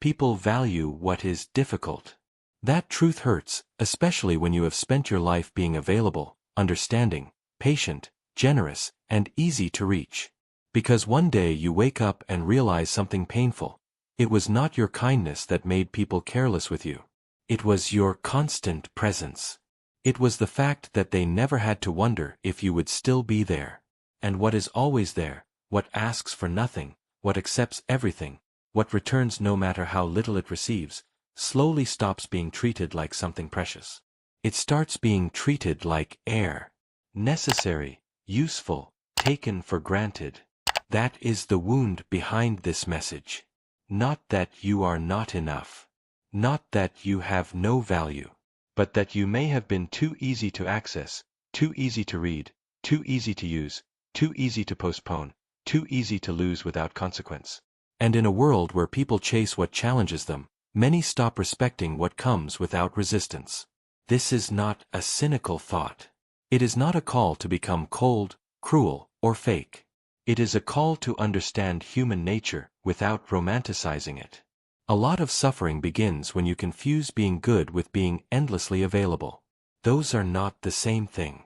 people value what is difficult. That truth hurts, especially when you have spent your life being available, understanding, patient, generous, and easy to reach. Because one day you wake up and realize something painful. It was not your kindness that made people careless with you. It was your constant presence. It was the fact that they never had to wonder if you would still be there. And what is always there, what asks for nothing, what accepts everything, what returns no matter how little it receives, slowly stops being treated like something precious. It starts being treated like air. Necessary, useful, taken for granted. That is the wound behind this message. Not that you are not enough. Not that you have no value. But that you may have been too easy to access, too easy to read, too easy to use, too easy to postpone, too easy to lose without consequence. And in a world where people chase what challenges them, many stop respecting what comes without resistance. This is not a cynical thought. It is not a call to become cold, cruel, or fake. It is a call to understand human nature without romanticizing it. A lot of suffering begins when you confuse being good with being endlessly available. Those are not the same thing.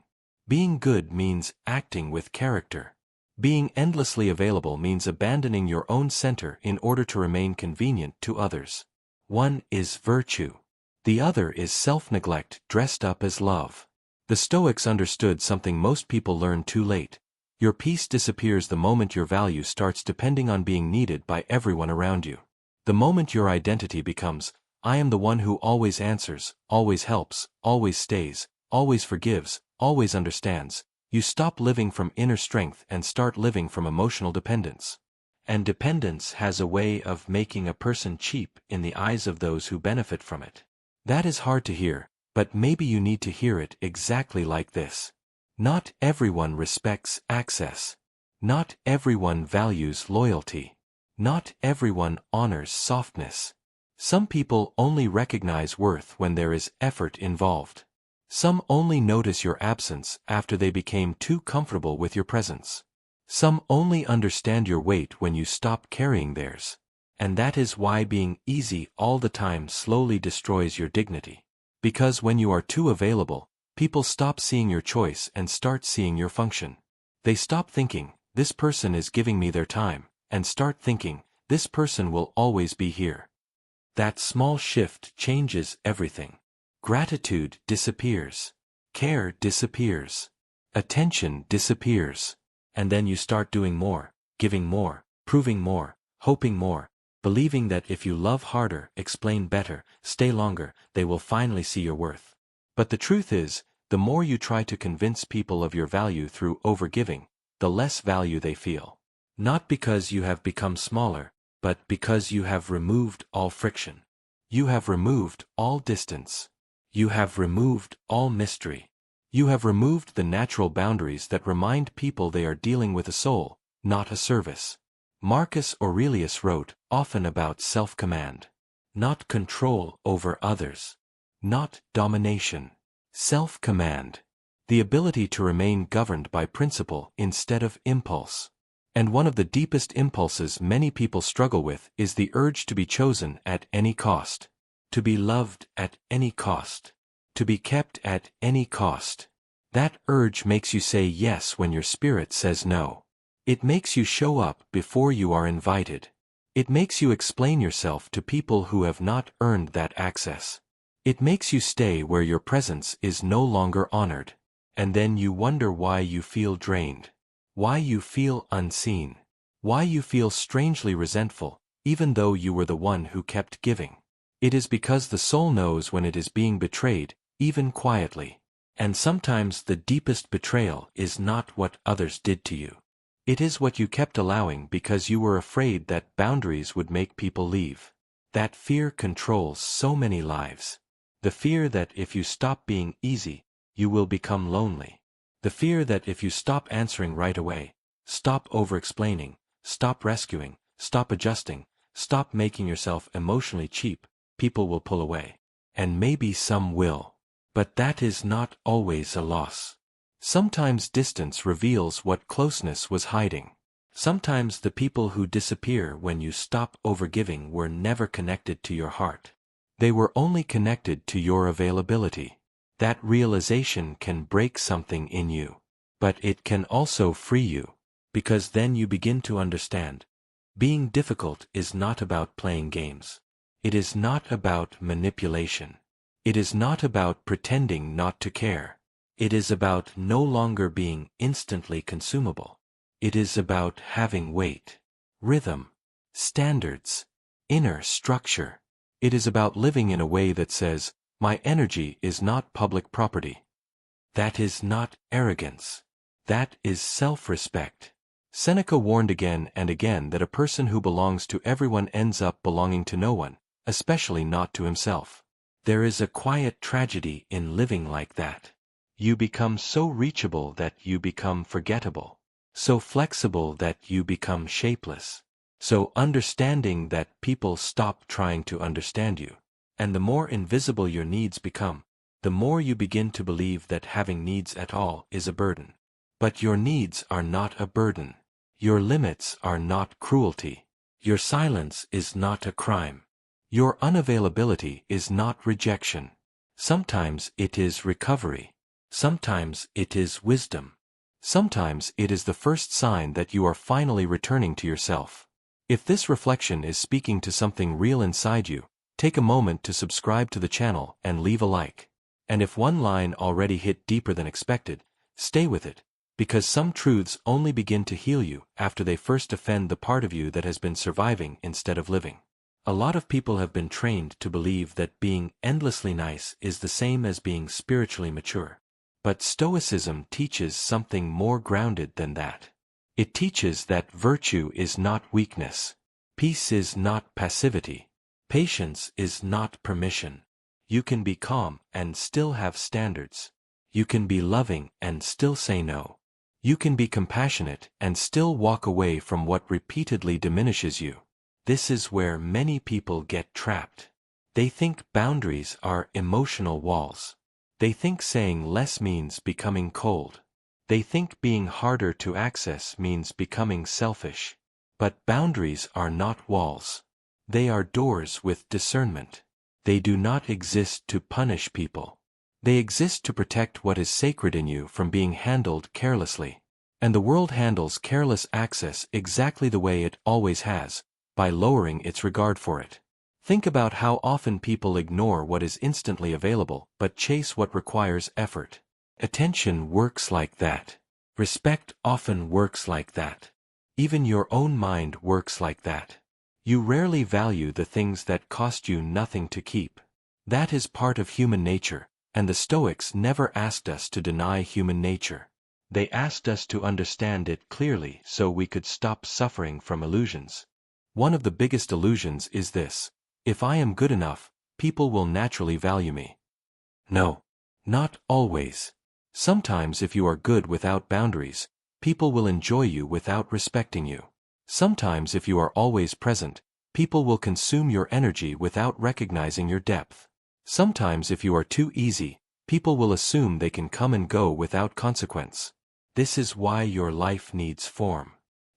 Being good means acting with character. Being endlessly available means abandoning your own center in order to remain convenient to others. One is virtue. The other is self-neglect dressed up as love. The Stoics understood something most people learn too late. Your peace disappears the moment your value starts depending on being needed by everyone around you. The moment your identity becomes, I am the one who always answers, always helps, always stays, always forgives, always understands, you stop living from inner strength and start living from emotional dependence. And dependence has a way of making a person cheap in the eyes of those who benefit from it. That is hard to hear, but maybe you need to hear it exactly like this. Not everyone respects access. Not everyone values loyalty. Not everyone honors softness. Some people only recognize worth when there is effort involved. Some only notice your absence after they became too comfortable with your presence. Some only understand your weight when you stop carrying theirs. And that is why being easy all the time slowly destroys your dignity. Because when you are too available, people stop seeing your choice and start seeing your function. They stop thinking, this person is giving me their time, and start thinking, this person will always be here. That small shift changes everything. Gratitude disappears. Care disappears. Attention disappears. And then you start doing more, giving more, proving more, hoping more, believing that if you love harder, explain better, stay longer, they will finally see your worth. But the truth is, the more you try to convince people of your value through overgiving, the less value they feel. Not because you have become smaller, but because you have removed all friction. You have removed all distance. You have removed all mystery. You have removed the natural boundaries that remind people they are dealing with a soul, not a service. Marcus Aurelius wrote often about self-command. Not control over others. Not domination. Self-command. The ability to remain governed by principle instead of impulse. And one of the deepest impulses many people struggle with is the urge to be chosen at any cost. To be loved at any cost. To be kept at any cost. That urge makes you say yes when your spirit says no. It makes you show up before you are invited. It makes you explain yourself to people who have not earned that access. It makes you stay where your presence is no longer honored. And then you wonder why you feel drained. Why you feel unseen. Why you feel strangely resentful, even though you were the one who kept giving. It is because the soul knows when it is being betrayed, even quietly. And sometimes the deepest betrayal is not what others did to you. It is what you kept allowing because you were afraid that boundaries would make people leave. That fear controls so many lives. The fear that if you stop being easy, you will become lonely. The fear that if you stop answering right away, stop over-explaining, stop rescuing, stop adjusting, stop making yourself emotionally cheap, people will pull away. And maybe some will. But that is not always a loss. Sometimes distance reveals what closeness was hiding. Sometimes the people who disappear when you stop overgiving were never connected to your heart. They were only connected to your availability. That realization can break something in you. But it can also free you. Because then you begin to understand. Being difficult is not about playing games. It is not about manipulation. It is not about pretending not to care. It is about no longer being instantly consumable. It is about having weight, rhythm, standards, inner structure. It is about living in a way that says, my energy is not public property. That is not arrogance. That is self-respect. Seneca warned again and again that a person who belongs to everyone ends up belonging to no one, especially not to himself. There is a quiet tragedy in living like that. You become so reachable that you become forgettable. So flexible that you become shapeless. So understanding that people stop trying to understand you. And the more invisible your needs become, the more you begin to believe that having needs at all is a burden. But your needs are not a burden. Your limits are not cruelty. Your silence is not a crime. Your unavailability is not rejection. Sometimes it is recovery. Sometimes it is wisdom. Sometimes it is the first sign that you are finally returning to yourself. If this reflection is speaking to something real inside you, take a moment to subscribe to the channel and leave a like. And if one line already hit deeper than expected, stay with it, because some truths only begin to heal you after they first offend the part of you that has been surviving instead of living. A lot of people have been trained to believe that being endlessly nice is the same as being spiritually mature. But Stoicism teaches something more grounded than that. It teaches that virtue is not weakness. Peace is not passivity. Patience is not permission. You can be calm and still have standards. You can be loving and still say no. You can be compassionate and still walk away from what repeatedly diminishes you. This is where many people get trapped. They think boundaries are emotional walls. They think saying less means becoming cold. They think being harder to access means becoming selfish. But boundaries are not walls. They are doors with discernment. They do not exist to punish people. They exist to protect what is sacred in you from being handled carelessly. And the world handles careless access exactly the way it always has, by lowering its regard for it. Think about how often people ignore what is instantly available but chase what requires effort. Attention works like that. Respect often works like that. Even your own mind works like that. You rarely value the things that cost you nothing to keep. That is part of human nature, and the Stoics never asked us to deny human nature. They asked us to understand it clearly so we could stop suffering from illusions. One of the biggest illusions is this: if I am good enough, people will naturally value me. No. Not always. Sometimes if you are good without boundaries, people will enjoy you without respecting you. Sometimes if you are always present, people will consume your energy without recognizing your depth. Sometimes if you are too easy, people will assume they can come and go without consequence. This is why your life needs form.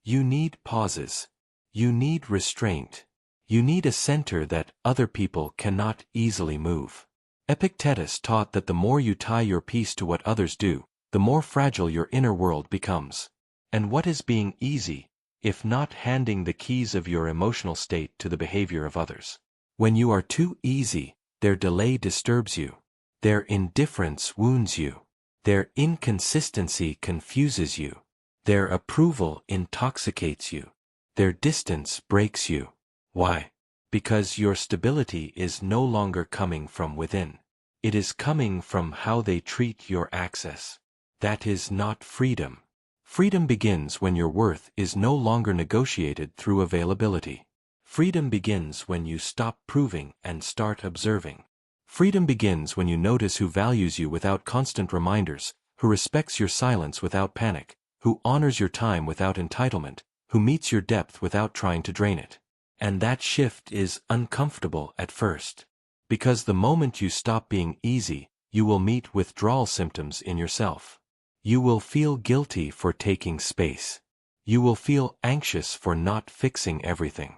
You need pauses. You need restraint. You need a center that other people cannot easily move. Epictetus taught that the more you tie your peace to what others do, the more fragile your inner world becomes. And what is being easy, if not handing the keys of your emotional state to the behavior of others? When you are too easy, their delay disturbs you. Their indifference wounds you. Their inconsistency confuses you. Their approval intoxicates you. Their distance breaks you. Why? Because your stability is no longer coming from within. It is coming from how they treat your access. That is not freedom. Freedom begins when your worth is no longer negotiated through availability. Freedom begins when you stop proving and start observing. Freedom begins when you notice who values you without constant reminders, who respects your silence without panic, who honors your time without entitlement, who meets your depth without trying to drain it. And that shift is uncomfortable at first. Because the moment you stop being easy, you will meet withdrawal symptoms in yourself. You will feel guilty for taking space. You will feel anxious for not fixing everything.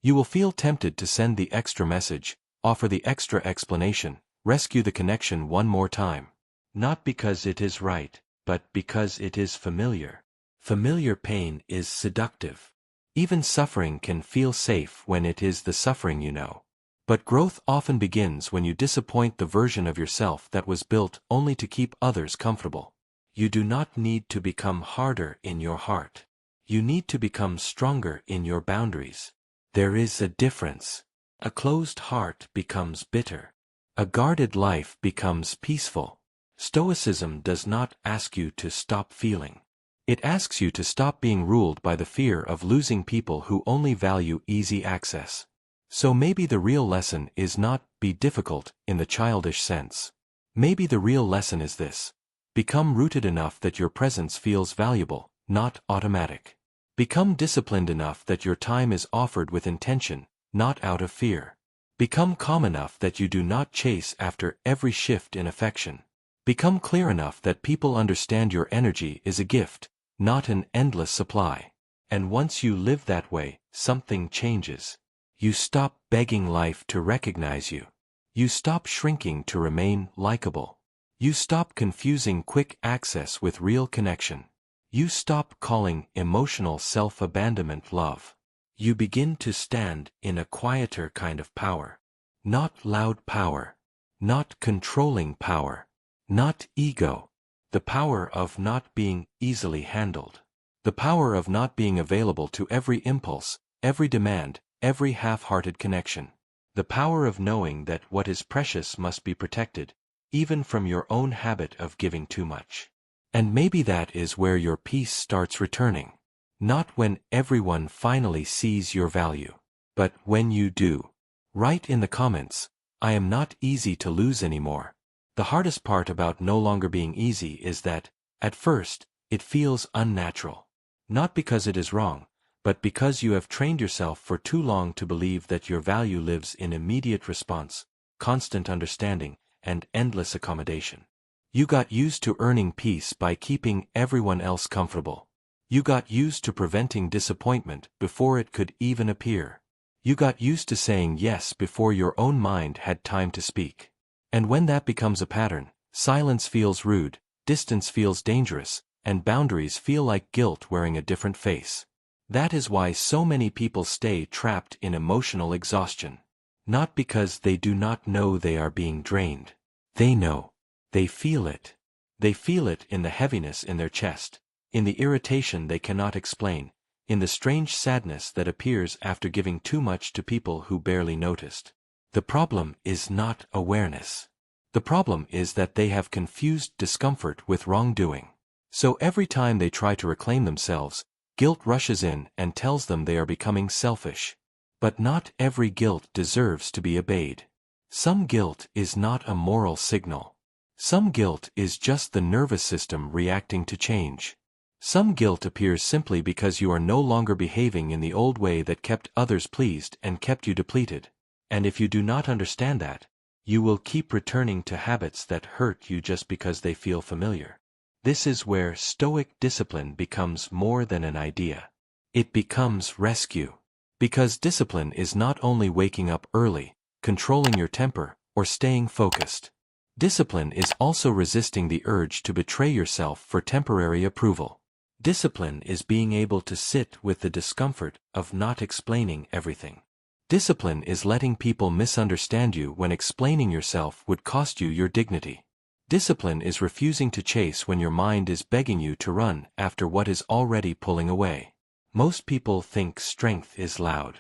You will feel tempted to send the extra message, offer the extra explanation, rescue the connection one more time. Not because it is right, but because it is familiar. Familiar pain is seductive. Even suffering can feel safe when it is the suffering you know. But growth often begins when you disappoint the version of yourself that was built only to keep others comfortable. You do not need to become harder in your heart. You need to become stronger in your boundaries. There is a difference. A closed heart becomes bitter. A guarded life becomes peaceful. Stoicism does not ask you to stop feeling. It asks you to stop being ruled by the fear of losing people who only value easy access. So maybe the real lesson is not be difficult in the childish sense. Maybe the real lesson is this: become rooted enough that your presence feels valuable, not automatic. Become disciplined enough that your time is offered with intention, not out of fear. Become calm enough that you do not chase after every shift in affection. Become clear enough that people understand your energy is a gift, not an endless supply. And once you live that way, something changes. You stop begging life to recognize you. You stop shrinking to remain likable. You stop confusing quick access with real connection. You stop calling emotional self-abandonment love. You begin to stand in a quieter kind of power. Not loud power. Not controlling power. Not ego. The power of not being easily handled. The power of not being available to every impulse, every demand, every half-hearted connection. The power of knowing that what is precious must be protected, even from your own habit of giving too much. And maybe that is where your peace starts returning. Not when everyone finally sees your value, but when you do. Write in the comments, I am not easy to lose anymore. The hardest part about no longer being easy is that, at first, it feels unnatural. Not because it is wrong, but because you have trained yourself for too long to believe that your value lives in immediate response, constant understanding, and endless accommodation. You got used to earning peace by keeping everyone else comfortable. You got used to preventing disappointment before it could even appear. You got used to saying yes before your own mind had time to speak. And when that becomes a pattern, silence feels rude, distance feels dangerous, and boundaries feel like guilt wearing a different face. That is why so many people stay trapped in emotional exhaustion. Not because they do not know they are being drained. They know. They feel it. They feel it in the heaviness in their chest, in the irritation they cannot explain, in the strange sadness that appears after giving too much to people who barely noticed. The problem is not awareness. The problem is that they have confused discomfort with wrongdoing. So every time they try to reclaim themselves, guilt rushes in and tells them they are becoming selfish. But not every guilt deserves to be obeyed. Some guilt is not a moral signal. Some guilt is just the nervous system reacting to change. Some guilt appears simply because you are no longer behaving in the old way that kept others pleased and kept you depleted. And if you do not understand that, you will keep returning to habits that hurt you just because they feel familiar. This is where Stoic discipline becomes more than an idea. It becomes rescue. Because discipline is not only waking up early, controlling your temper, or staying focused. Discipline is also resisting the urge to betray yourself for temporary approval. Discipline is being able to sit with the discomfort of not explaining everything. Discipline is letting people misunderstand you when explaining yourself would cost you your dignity. Discipline is refusing to chase when your mind is begging you to run after what is already pulling away. Most people think strength is loud.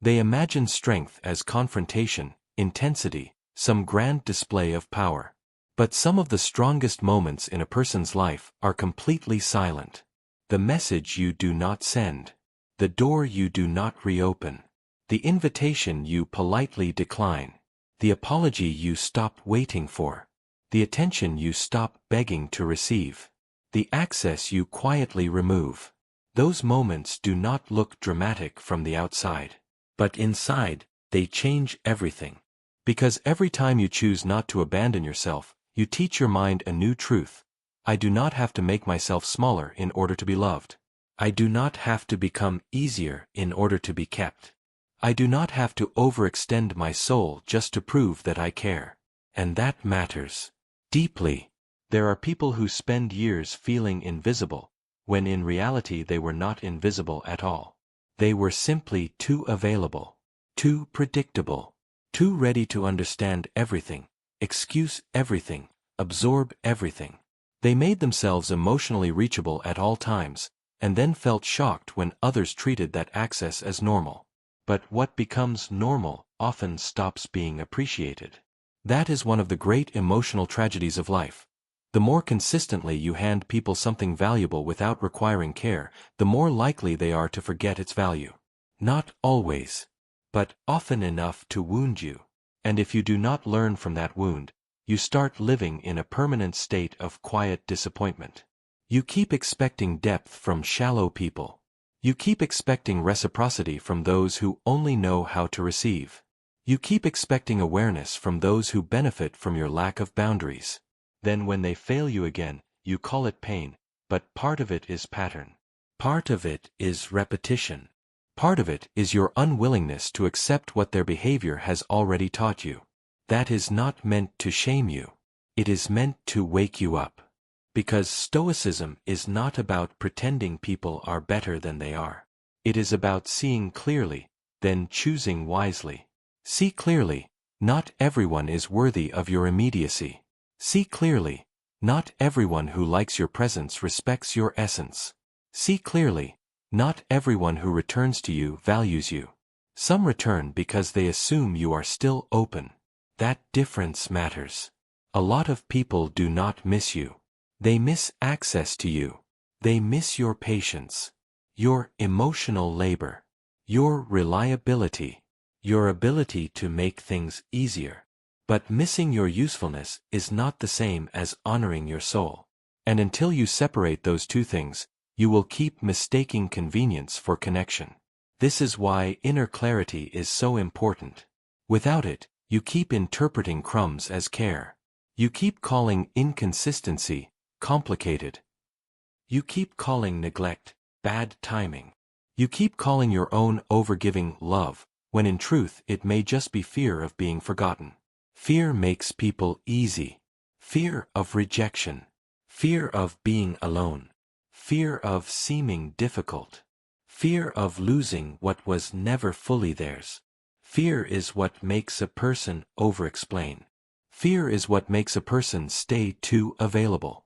They imagine strength as confrontation, intensity, some grand display of power. But some of the strongest moments in a person's life are completely silent. The message you do not send. The door you do not reopen. The invitation you politely decline. The apology you stop waiting for. The attention you stop begging to receive. The access you quietly remove. Those moments do not look dramatic from the outside. But inside, they change everything. Because every time you choose not to abandon yourself, you teach your mind a new truth. I do not have to make myself smaller in order to be loved. I do not have to become easier in order to be kept. I do not have to overextend my soul just to prove that I care. And that matters deeply. There are people who spend years feeling invisible, when in reality they were not invisible at all. They were simply too available, too predictable, too ready to understand everything, excuse everything, absorb everything. They made themselves emotionally reachable at all times, and then felt shocked when others treated that access as normal. But what becomes normal often stops being appreciated. That is one of the great emotional tragedies of life. The more consistently you hand people something valuable without requiring care, the more likely they are to forget its value. Not always, but often enough to wound you. And if you do not learn from that wound, you start living in a permanent state of quiet disappointment. You keep expecting depth from shallow people. You keep expecting reciprocity from those who only know how to receive. You keep expecting awareness from those who benefit from your lack of boundaries. Then when they fail you again, you call it pain, but part of it is pattern. Part of it is repetition. Part of it is your unwillingness to accept what their behavior has already taught you. That is not meant to shame you. It is meant to wake you up. Because Stoicism is not about pretending people are better than they are. It is about seeing clearly, then choosing wisely. See clearly, not everyone is worthy of your immediacy. See clearly, not everyone who likes your presence respects your essence. See clearly, not everyone who returns to you values you. Some return because they assume you are still open. That difference matters. A lot of people do not miss you. They miss access to you. They miss your patience, your emotional labor, your reliability, your ability to make things easier. But missing your usefulness is not the same as honoring your soul. And until you separate those two things, you will keep mistaking convenience for connection. This is why inner clarity is so important. Without it, you keep interpreting crumbs as care. You keep calling inconsistency complicated. You keep calling neglect bad timing. You keep calling your own overgiving love, when in truth it may just be fear of being forgotten. Fear makes people easy. Fear of rejection. Fear of being alone. Fear of seeming difficult. Fear of losing what was never fully theirs. Fear is what makes a person over-explain. Fear is what makes a person stay too available.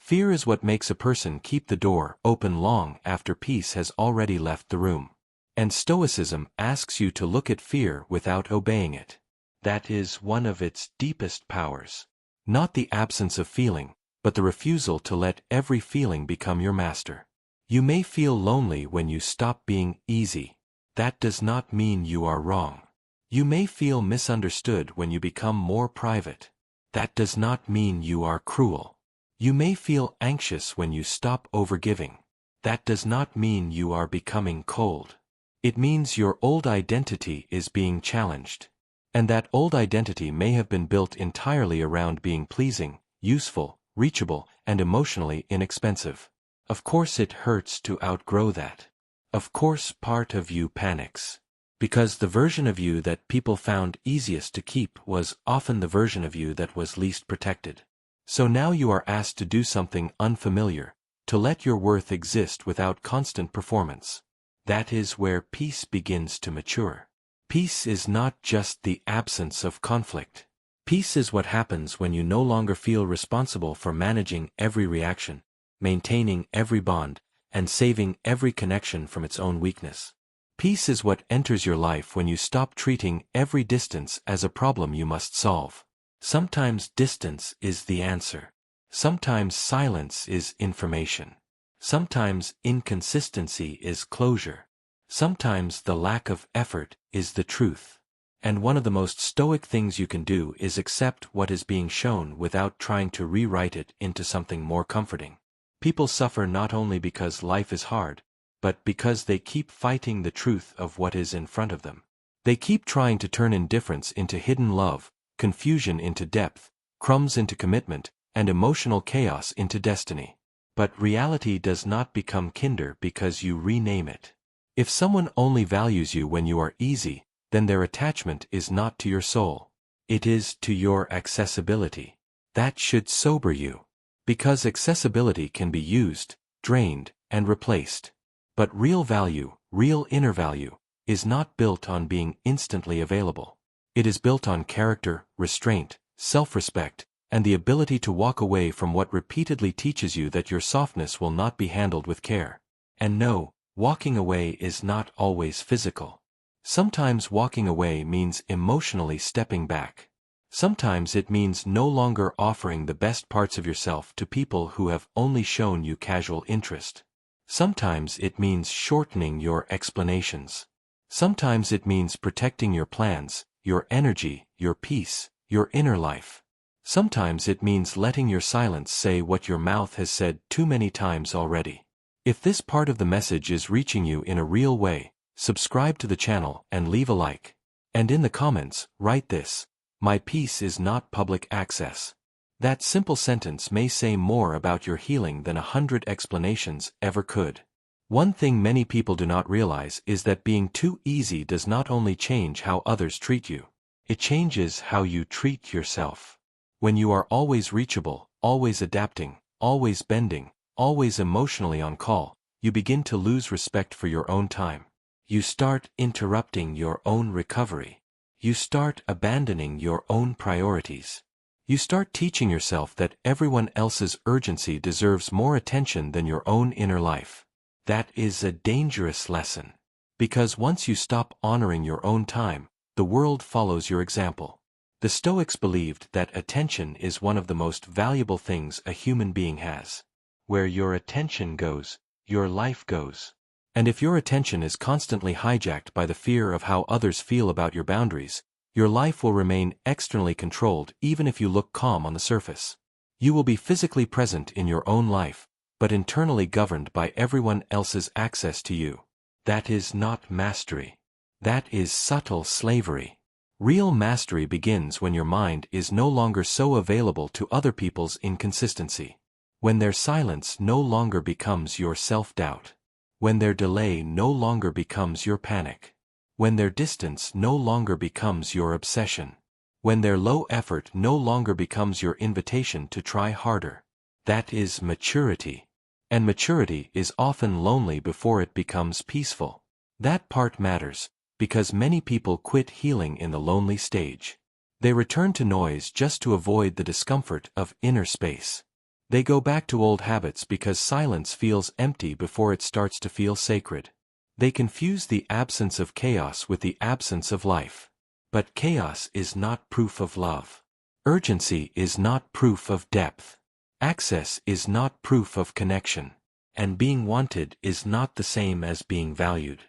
Fear is what makes a person keep the door open long after peace has already left the room. And Stoicism asks you to look at fear without obeying it. That is one of its deepest powers. Not the absence of feeling, but the refusal to let every feeling become your master. You may feel lonely when you stop being easy. That does not mean you are wrong. You may feel misunderstood when you become more private. That does not mean you are cruel. You may feel anxious when you stop overgiving. That does not mean you are becoming cold. It means your old identity is being challenged. And that old identity may have been built entirely around being pleasing, useful, reachable, and emotionally inexpensive. Of course it hurts to outgrow that. Of course part of you panics. Because the version of you that people found easiest to keep was often the version of you that was least protected. So now you are asked to do something unfamiliar, to let your worth exist without constant performance. That is where peace begins to mature. Peace is not just the absence of conflict. Peace is what happens when you no longer feel responsible for managing every reaction, maintaining every bond, and saving every connection from its own weakness. Peace is what enters your life when you stop treating every distance as a problem you must solve. Sometimes distance is the answer. Sometimes silence is information. Sometimes inconsistency is closure. Sometimes the lack of effort is the truth. And one of the most stoic things you can do is accept what is being shown without trying to rewrite it into something more comforting. People suffer not only because life is hard, but because they keep fighting the truth of what is in front of them. They keep trying to turn indifference into hidden love, confusion into depth, crumbs into commitment, and emotional chaos into destiny. But reality does not become kinder because you rename it. If someone only values you when you are easy, then their attachment is not to your soul. It is to your accessibility. That should sober you. Because accessibility can be used, drained, and replaced. But real value, real inner value, is not built on being instantly available. It is built on character, restraint, self-respect, and the ability to walk away from what repeatedly teaches you that your softness will not be handled with care. And no, walking away is not always physical. Sometimes walking away means emotionally stepping back. Sometimes it means no longer offering the best parts of yourself to people who have only shown you casual interest. Sometimes it means shortening your explanations. Sometimes it means protecting your plans, your energy, your peace, your inner life. Sometimes it means letting your silence say what your mouth has said too many times already. If this part of the message is reaching you in a real way, subscribe to the channel and leave a like. And in the comments, write this: "My peace is not public access." That simple sentence may say more about your healing than 100 explanations ever could. One thing many people do not realize is that being too easy does not only change how others treat you, it changes how you treat yourself. When you are always reachable, always adapting, always bending, always emotionally on call, you begin to lose respect for your own time. You start interrupting your own recovery. You start abandoning your own priorities. You start teaching yourself that everyone else's urgency deserves more attention than your own inner life. That is a dangerous lesson. Because once you stop honoring your own time, the world follows your example. The Stoics believed that attention is one of the most valuable things a human being has. Where your attention goes, your life goes. And if your attention is constantly hijacked by the fear of how others feel about your boundaries, your life will remain externally controlled even if you look calm on the surface. You will be physically present in your own life, but internally governed by everyone else's access to you. That is not mastery. That is subtle slavery. Real mastery begins when your mind is no longer so available to other people's inconsistency. When their silence no longer becomes your self-doubt. When their delay no longer becomes your panic. When their distance no longer becomes your obsession. When their low effort no longer becomes your invitation to try harder. That is maturity. And maturity is often lonely before it becomes peaceful. That part matters, because many people quit healing in the lonely stage. They return to noise just to avoid the discomfort of inner space. They go back to old habits because silence feels empty before it starts to feel sacred. They confuse the absence of chaos with the absence of life. But chaos is not proof of love. Urgency is not proof of depth. Access is not proof of connection. And being wanted is not the same as being valued.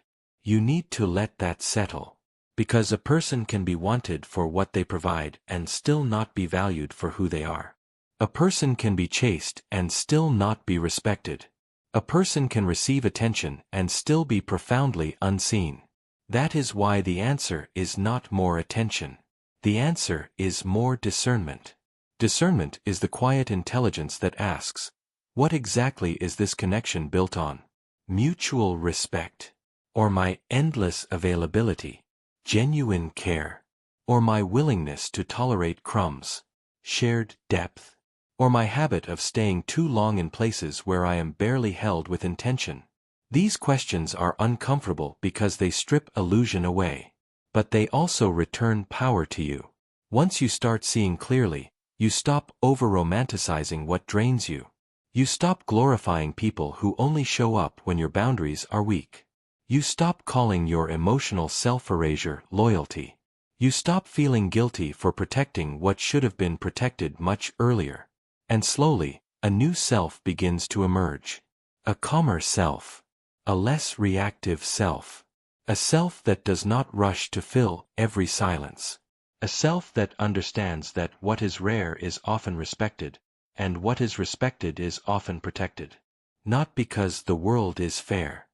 You need to let that settle. Because a person can be wanted for what they provide and still not be valued for who they are. A person can be chased and still not be respected. A person can receive attention and still be profoundly unseen. That is why the answer is not more attention. The answer is more discernment. Discernment is the quiet intelligence that asks, what exactly is this connection built on? Mutual respect. Or my endless availability, genuine care, or my willingness to tolerate crumbs, shared depth, or my habit of staying too long in places where I am barely held with intention. These questions are uncomfortable because they strip illusion away. But they also return power to you. Once you start seeing clearly, you stop over-romanticizing what drains you. You stop glorifying people who only show up when your boundaries are weak. You stop calling your emotional self-erasure loyalty. You stop feeling guilty for protecting what should have been protected much earlier. And slowly, a new self begins to emerge. A calmer self. A less reactive self. A self that does not rush to fill every silence. A self that understands that what is rare is often respected, and what is respected is often protected. Not because the world is fair,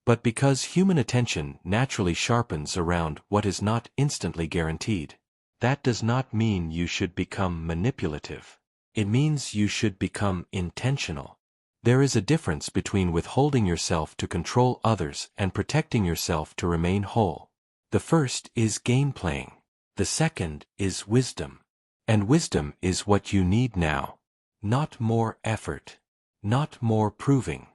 but because human attention naturally sharpens around what is not instantly guaranteed. That does not mean you should become manipulative. It means you should become intentional. There is a difference between withholding yourself to control others and protecting yourself to remain whole. The first is game playing. The second is wisdom. And wisdom is what you need now. Not more effort. Not more proving.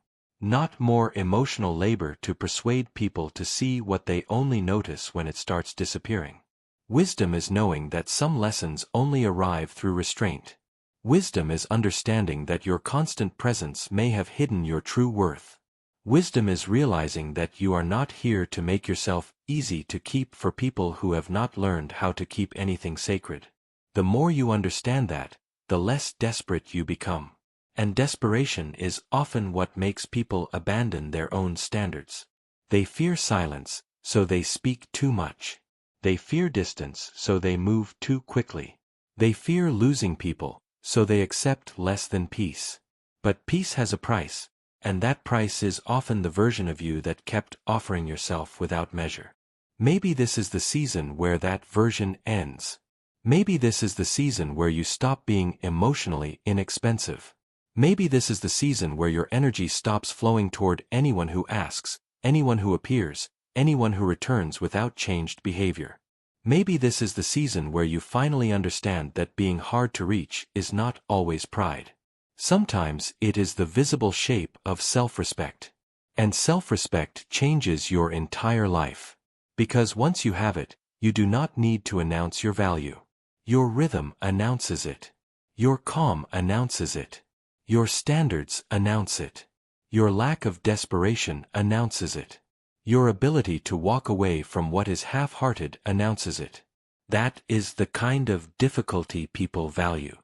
Not more emotional labor to persuade people to see what they only notice when it starts disappearing. Wisdom is knowing that some lessons only arrive through restraint. Wisdom is understanding that your constant presence may have hidden your true worth. Wisdom is realizing that you are not here to make yourself easy to keep for people who have not learned how to keep anything sacred. The more you understand that, the less desperate you become. And desperation is often what makes people abandon their own standards. They fear silence, so they speak too much. They fear distance, so they move too quickly. They fear losing people, so they accept less than peace. But peace has a price, and that price is often the version of you that kept offering yourself without measure. Maybe this is the season where that version ends. Maybe this is the season where you stop being emotionally inexpensive. Maybe this is the season where your energy stops flowing toward anyone who asks, anyone who appears, anyone who returns without changed behavior. Maybe this is the season where you finally understand that being hard to reach is not always pride. Sometimes it is the visible shape of self-respect. And self-respect changes your entire life. Because once you have it, you do not need to announce your value. Your rhythm announces it. Your calm announces it. Your standards announce it. Your lack of desperation announces it. Your ability to walk away from what is half-hearted announces it. That is the kind of difficulty people value.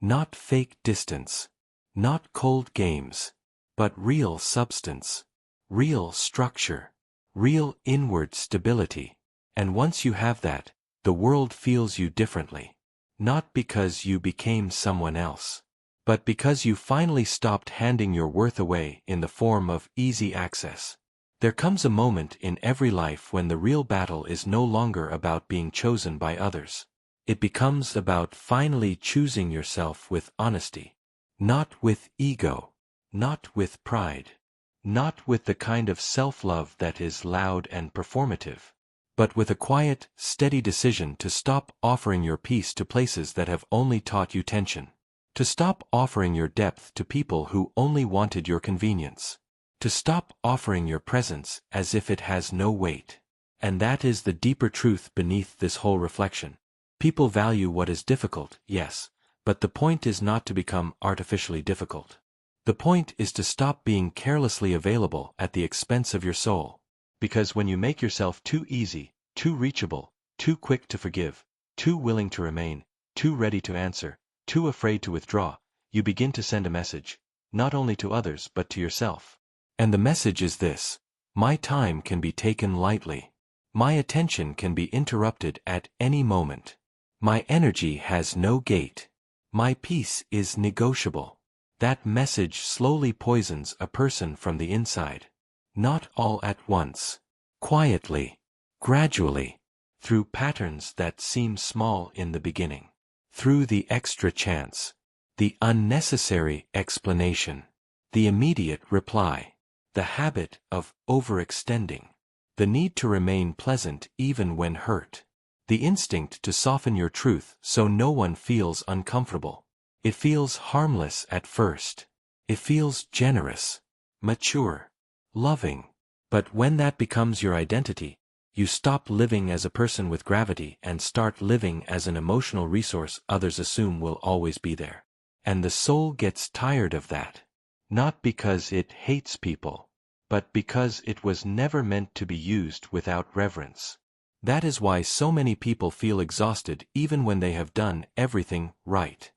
Not fake distance. Not cold games. But real substance. Real structure. Real inward stability. And once you have that, the world feels you differently. Not because you became someone else, but because you finally stopped handing your worth away in the form of easy access. There comes a moment in every life when the real battle is no longer about being chosen by others. It becomes about finally choosing yourself with honesty. Not with ego. Not with pride. Not with the kind of self-love that is loud and performative. But with a quiet, steady decision to stop offering your peace to places that have only taught you tension. To stop offering your depth to people who only wanted your convenience. To stop offering your presence as if it has no weight. And that is the deeper truth beneath this whole reflection. People value what is difficult, yes, but the point is not to become artificially difficult. The point is to stop being carelessly available at the expense of your soul. Because when you make yourself too easy, too reachable, too quick to forgive, too willing to remain, too ready to answer, too afraid to withdraw, you begin to send a message, not only to others but to yourself. And the message is this: my time can be taken lightly. My attention can be interrupted at any moment. My energy has no gate. My peace is negotiable. That message slowly poisons a person from the inside. Not all at once. Quietly. Gradually. Through patterns that seem small in the beginning. Through the extra chance. The unnecessary explanation. The immediate reply. The habit of overextending. The need to remain pleasant even when hurt. The instinct to soften your truth so no one feels uncomfortable. It feels harmless at first. It feels generous, mature, loving. But when that becomes your identity, you stop living as a person with gravity and start living as an emotional resource others assume will always be there. And the soul gets tired of that. Not because it hates people, but because it was never meant to be used without reverence. That is why so many people feel exhausted even when they have done everything right.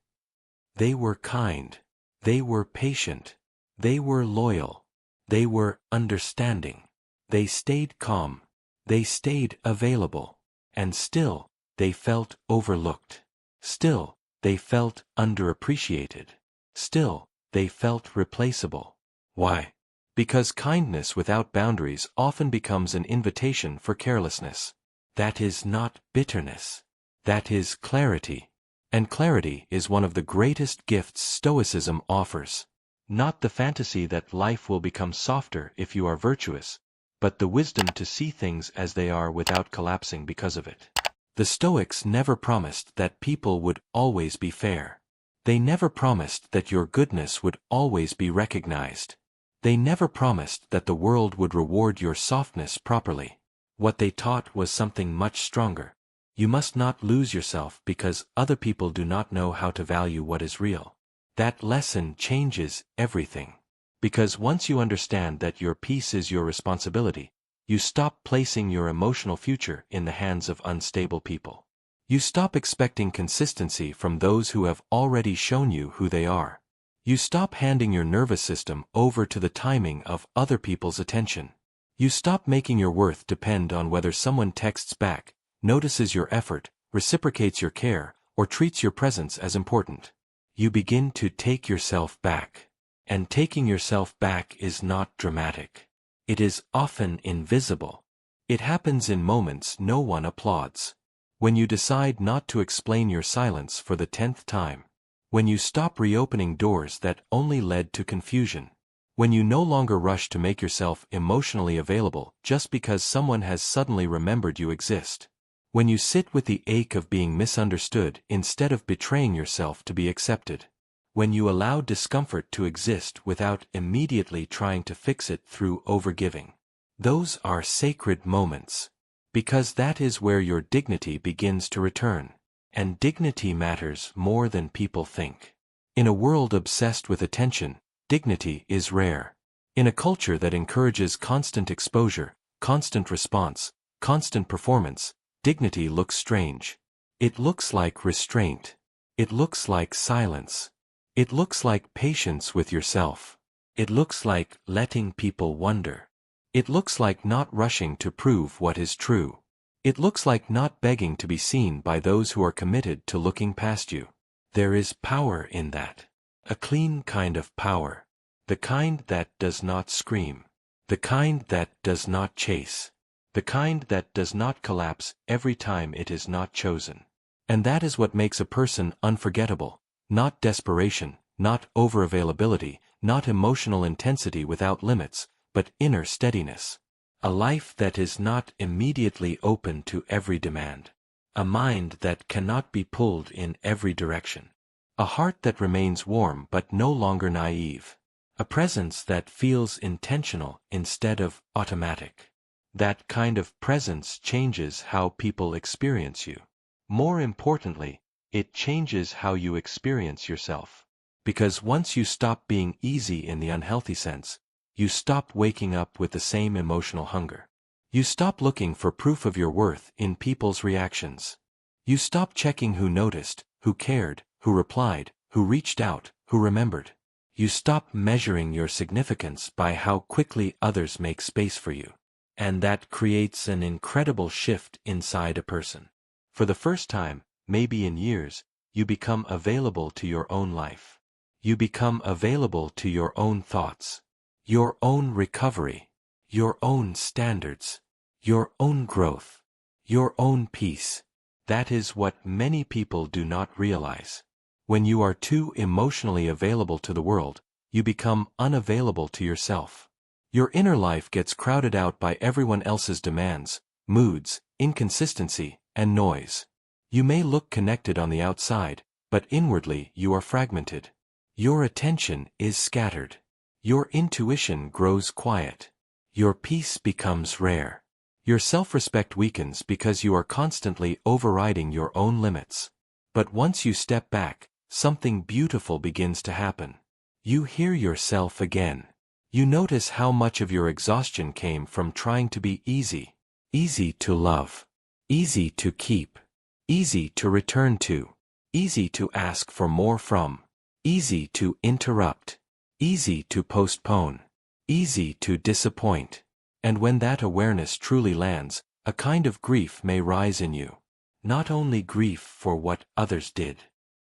They were kind. They were patient. They were loyal. They were understanding. They stayed calm. They stayed available. And still, they felt overlooked. Still, they felt underappreciated. Still, they felt replaceable. Why? Because kindness without boundaries often becomes an invitation for carelessness. That is not bitterness. That is clarity. And clarity is one of the greatest gifts Stoicism offers. Not the fantasy that life will become softer if you are virtuous, but the wisdom to see things as they are without collapsing because of it. The Stoics never promised that people would always be fair. They never promised that your goodness would always be recognized. They never promised that the world would reward your softness properly. What they taught was something much stronger. You must not lose yourself because other people do not know how to value what is real. That lesson changes everything. Because once you understand that your peace is your responsibility, you stop placing your emotional future in the hands of unstable people. You stop expecting consistency from those who have already shown you who they are. You stop handing your nervous system over to the timing of other people's attention. You stop making your worth depend on whether someone texts back, notices your effort, reciprocates your care, or treats your presence as important. You begin to take yourself back. And taking yourself back is not dramatic. It is often invisible. It happens in moments no one applauds. When you decide not to explain your silence for the 10th time. When you stop reopening doors that only led to confusion. When you no longer rush to make yourself emotionally available just because someone has suddenly remembered you exist. When you sit with the ache of being misunderstood instead of betraying yourself to be accepted. When you allow discomfort to exist without immediately trying to fix it through overgiving. Those are sacred moments. Because that is where your dignity begins to return. And dignity matters more than people think. In a world obsessed with attention, dignity is rare. In a culture that encourages constant exposure, constant response, constant performance, dignity looks strange. It looks like restraint. It looks like silence. It looks like patience with yourself. It looks like letting people wonder. It looks like not rushing to prove what is true. It looks like not begging to be seen by those who are committed to looking past you. There is power in that. A clean kind of power. The kind that does not scream. The kind that does not chase. The kind that does not collapse every time it is not chosen. And that is what makes a person unforgettable. Not desperation, not overavailability, not emotional intensity without limits, but inner steadiness. A life that is not immediately open to every demand. A mind that cannot be pulled in every direction. A heart that remains warm but no longer naive. A presence that feels intentional instead of automatic. That kind of presence changes how people experience you. More importantly, it changes how you experience yourself. Because once you stop being easy in the unhealthy sense, you stop waking up with the same emotional hunger. You stop looking for proof of your worth in people's reactions. You stop checking who noticed, who cared, who replied, who reached out, who remembered. You stop measuring your significance by how quickly others make space for you. And that creates an incredible shift inside a person. For the first time, maybe in years, you become available to your own life. You become available to your own thoughts, your own recovery, your own standards, your own growth, your own peace. That is what many people do not realize. When you are too emotionally available to the world, you become unavailable to yourself. Your inner life gets crowded out by everyone else's demands, moods, inconsistency, and noise. You may look connected on the outside, but inwardly you are fragmented. Your attention is scattered. Your intuition grows quiet. Your peace becomes rare. Your self-respect weakens because you are constantly overriding your own limits. But once you step back, something beautiful begins to happen. You hear yourself again. You notice how much of your exhaustion came from trying to be easy. Easy to love. Easy to keep. Easy to return to. Easy to ask for more from. Easy to interrupt. Easy to postpone. Easy to disappoint. And when that awareness truly lands, a kind of grief may rise in you. Not only grief for what others did,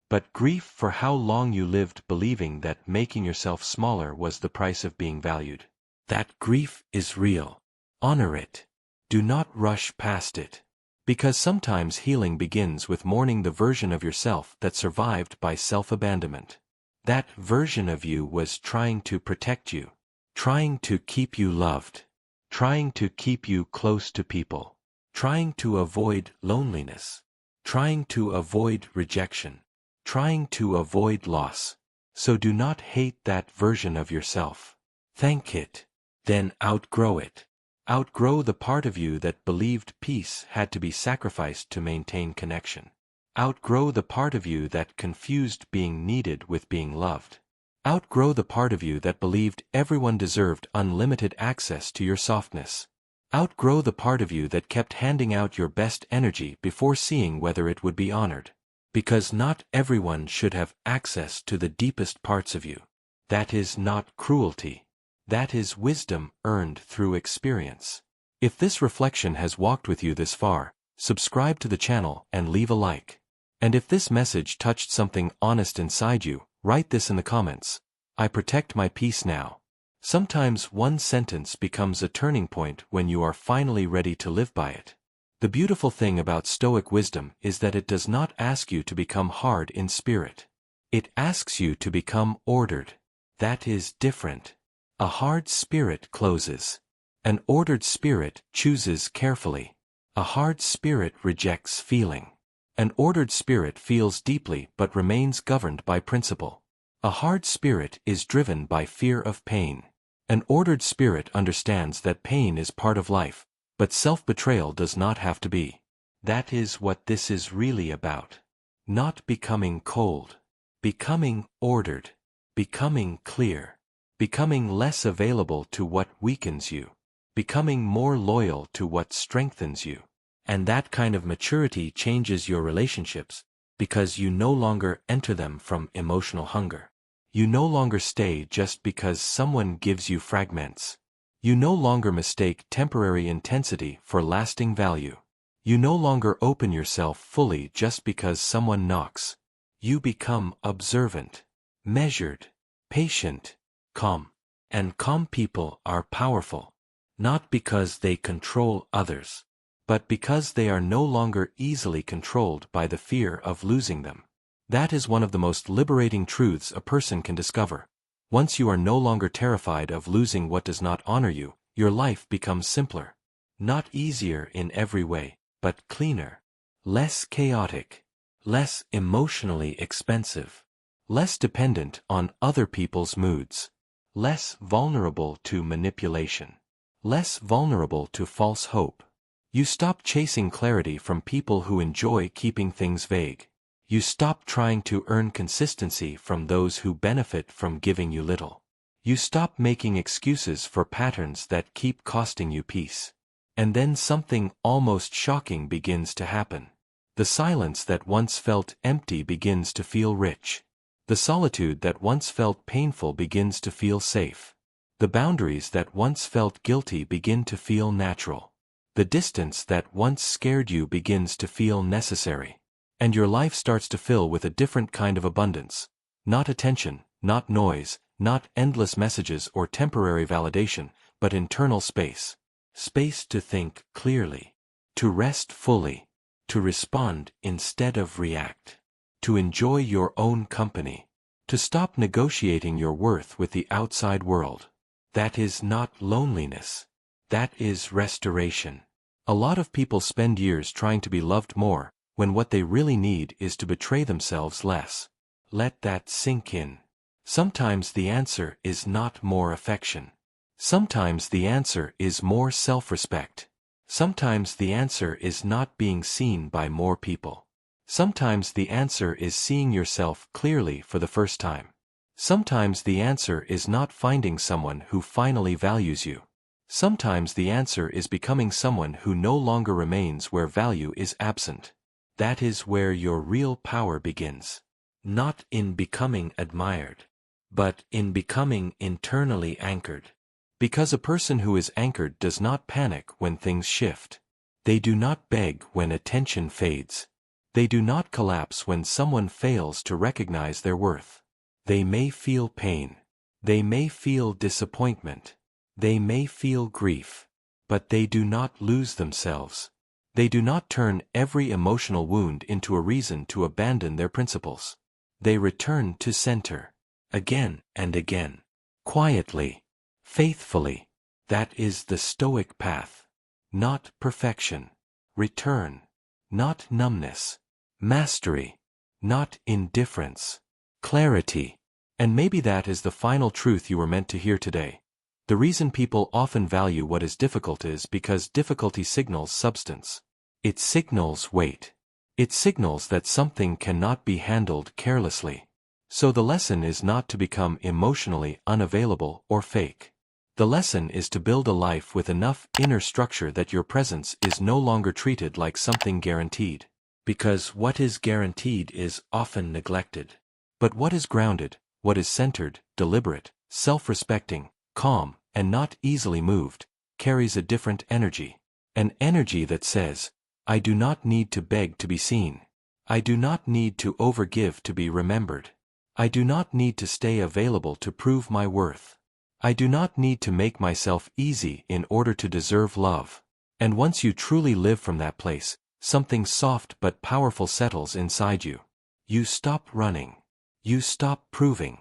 but grief for how long you lived believing that making yourself smaller was the price of being valued. That grief is real. Honor it. Do not rush past it. Because sometimes healing begins with mourning the version of yourself that survived by self-abandonment. That version of you was trying to protect you, trying to keep you loved, trying to keep you close to people, trying to avoid loneliness, trying to avoid rejection, trying to avoid loss. So do not hate that version of yourself. Thank it. Then outgrow it. Outgrow the part of you that believed peace had to be sacrificed to maintain connection. Outgrow the part of you that confused being needed with being loved. Outgrow the part of you that believed everyone deserved unlimited access to your softness. Outgrow the part of you that kept handing out your best energy before seeing whether it would be honored. Because not everyone should have access to the deepest parts of you. That is not cruelty. That is wisdom earned through experience. If this reflection has walked with you this far, subscribe to the channel and leave a like. And if this message touched something honest inside you, write this in the comments. I protect my peace now. Sometimes one sentence becomes a turning point when you are finally ready to live by it. The beautiful thing about Stoic wisdom is that it does not ask you to become hard in spirit. It asks you to become ordered. That is different. A hard spirit closes. An ordered spirit chooses carefully. A hard spirit rejects feeling. An ordered spirit feels deeply but remains governed by principle. A hard spirit is driven by fear of pain. An ordered spirit understands that pain is part of life, but self-betrayal does not have to be. That is what this is really about. Not becoming cold. Becoming ordered. Becoming clear. Becoming less available to what weakens you. Becoming more loyal to what strengthens you. And that kind of maturity changes your relationships, because you no longer enter them from emotional hunger. You no longer stay just because someone gives you fragments. You no longer mistake temporary intensity for lasting value. You no longer open yourself fully just because someone knocks. You become observant, measured, patient, calm. And calm people are powerful, not because they control others, but because they are no longer easily controlled by the fear of losing them. That is one of the most liberating truths a person can discover. Once you are no longer terrified of losing what does not honor you, your life becomes simpler. Not easier in every way, but cleaner. Less chaotic. Less emotionally expensive. Less dependent on other people's moods. Less vulnerable to manipulation. Less vulnerable to false hope. You stop chasing clarity from people who enjoy keeping things vague. You stop trying to earn consistency from those who benefit from giving you little. You stop making excuses for patterns that keep costing you peace. And then something almost shocking begins to happen. The silence that once felt empty begins to feel rich. The solitude that once felt painful begins to feel safe. The boundaries that once felt guilty begin to feel natural. The distance that once scared you begins to feel necessary. And your life starts to fill with a different kind of abundance. Not attention, not noise, not endless messages or temporary validation, but internal space. Space to think clearly. To rest fully. To respond instead of react. To enjoy your own company. To stop negotiating your worth with the outside world. That is not loneliness. That is restoration. A lot of people spend years trying to be loved more, when what they really need is to betray themselves less. Let that sink in. Sometimes the answer is not more affection. Sometimes the answer is more self-respect. Sometimes the answer is not being seen by more people. Sometimes the answer is seeing yourself clearly for the first time. Sometimes the answer is not finding someone who finally values you. Sometimes the answer is becoming someone who no longer remains where value is absent. That is where your real power begins. Not in becoming admired, but in becoming internally anchored. Because a person who is anchored does not panic when things shift. They do not beg when attention fades. They do not collapse when someone fails to recognize their worth. They may feel pain. They may feel disappointment. They may feel grief. But they do not lose themselves. They do not turn every emotional wound into a reason to abandon their principles. They return to center. again and again, quietly, faithfully. That is the Stoic path. Not perfection. Return. Not numbness. Mastery. Not indifference. Clarity. And maybe that is the final truth you were meant to hear today. The reason people often value what is difficult is because difficulty signals substance. It signals weight. It signals that something cannot be handled carelessly. So the lesson is not to become emotionally unavailable or fake. The lesson is to build a life with enough inner structure that your presence is no longer treated like something guaranteed. Because what is guaranteed is often neglected. But what is grounded, what is centered, deliberate, self-respecting, calm, and not easily moved, carries a different energy. An energy that says, I do not need to beg to be seen. I do not need to overgive to be remembered. I do not need to stay available to prove my worth. I do not need to make myself easy in order to deserve love. And once you truly live from that place, something soft but powerful settles inside you. You stop running. You stop proving.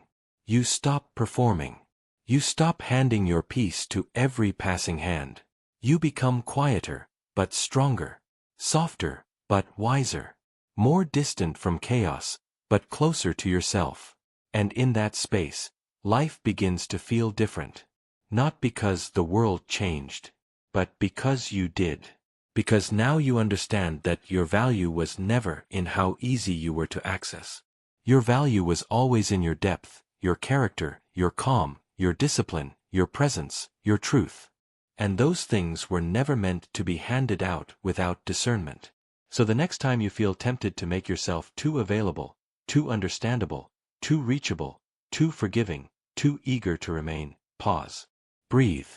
You stop performing. You stop handing your peace to every passing hand. You become quieter, but stronger. Softer, but wiser. More distant from chaos, but closer to yourself. And in that space, life begins to feel different. Not because the world changed, but because you did. Because now you understand that your value was never in how easy you were to access. Your value was always in your depth, your character, your calm, your discipline, your presence, your truth. And those things were never meant to be handed out without discernment. So the next time you feel tempted to make yourself too available, too understandable, too reachable, too forgiving, too eager to remain, pause. Breathe.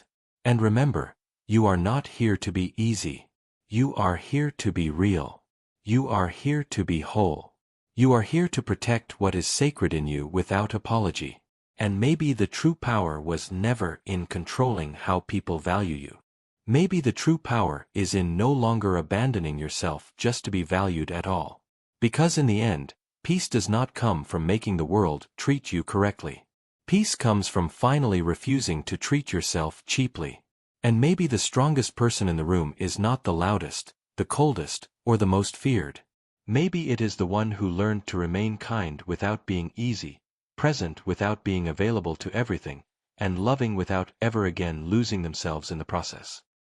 And remember, you are not here to be easy. You are here to be real. You are here to be whole. You are here to protect what is sacred in you without apology. And maybe the true power was never in controlling how people value you. Maybe the true power is in no longer abandoning yourself just to be valued at all. Because in the end, peace does not come from making the world treat you correctly. Peace comes from finally refusing to treat yourself cheaply. And maybe the strongest person in the room is not the loudest, the coldest, or the most feared. Maybe it is the one who learned to remain kind without being easy, present without being available to everything, and loving without ever again losing themselves in the process.